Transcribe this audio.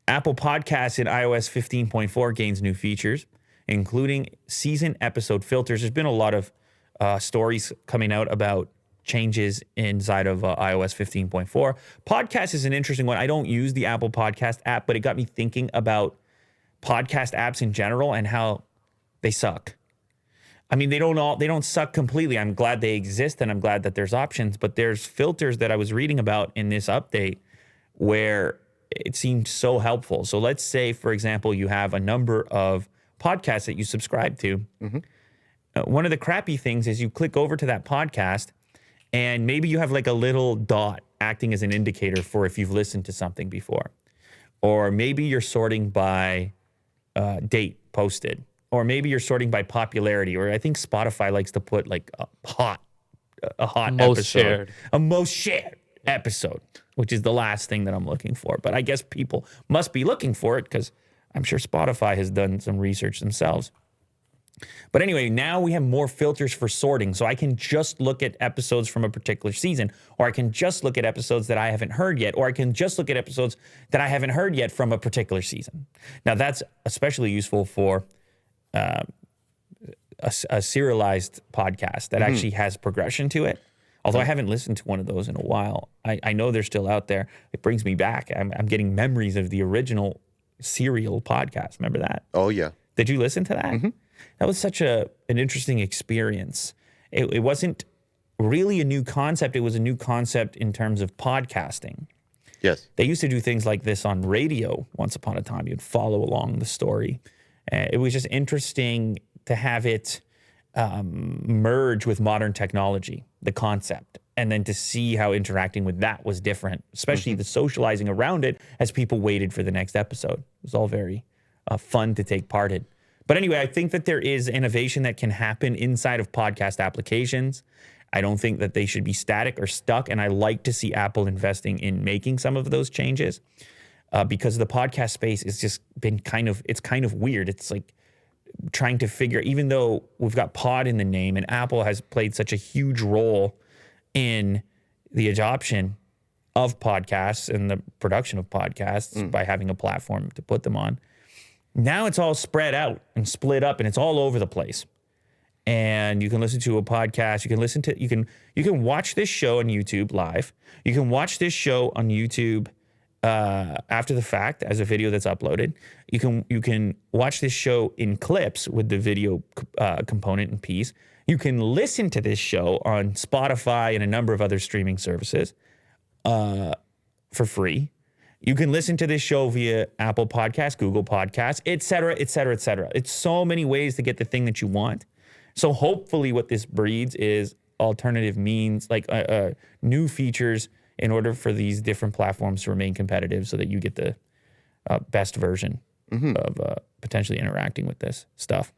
Apple Podcasts in iOS 15.4 gains new features, including season episode filters. There's been a lot of stories coming out about changes inside of iOS 15.4. Podcast is an interesting one. I don't use the Apple Podcast app, but it got me thinking about podcast apps in general and how they suck. I mean, they don't suck completely. I'm glad they exist and I'm glad that there's options, but there's filters that I was reading about in this update where it seemed so helpful. So let's say, for example, you have a number of podcasts that you subscribe to. One of the crappy things is you click over to that podcast and maybe you have like a little dot acting as an indicator for if you've listened to something before. Or maybe you're sorting by date posted. Or maybe you're sorting by popularity. Or I think Spotify likes to put like a hot Most episode. shared. A most shared episode, which is the last thing that I'm looking for. But I guess people must be looking for it because I'm sure Spotify has done some research themselves. But anyway, now we have more filters for sorting. So I can just look at episodes from a particular season, or I can just look at episodes that I haven't heard yet, or I can just look at episodes that I haven't heard yet from a particular season. Now, that's especially useful for a serialized podcast that actually has progression to it. Although I haven't listened to one of those in a while. I know they're still out there. It brings me back. I'm getting memories of the original serial podcast. Remember that? Oh, yeah. Did you listen to that? That was such an interesting experience. It wasn't really a new concept. It was a new concept in terms of podcasting. Yes. They used to do things like this on radio once upon a time. You'd follow along the story. It was just interesting to have it merge with modern technology, the concept, and then to see how interacting with that was different, especially the socializing around it as people waited for the next episode. It was all very fun to take part in. But anyway, I think that there is innovation that can happen inside of podcast applications. I don't think that they should be static or stuck, and I like to see Apple investing in making some of those changes because the podcast space has just been kind of weird. It's like trying to figure, even though we've got pod in the name and Apple has played such a huge role in the adoption of podcasts and the production of podcasts by having a platform to put them on. Now it's all spread out and split up and it's all over the place. And you can listen to a podcast. You can watch this show on YouTube live. You can watch this show on YouTube after the fact as a video that's uploaded. You can watch this show in clips with the video component and piece. You can listen to this show on Spotify and a number of other streaming services for free. You can listen to this show via Apple Podcasts, Google Podcasts, et cetera, et cetera, et cetera. It's so many ways to get the thing that you want. So hopefully what this breeds is alternative means, like new features in order for these different platforms to remain competitive so that you get the best version of potentially interacting with this stuff.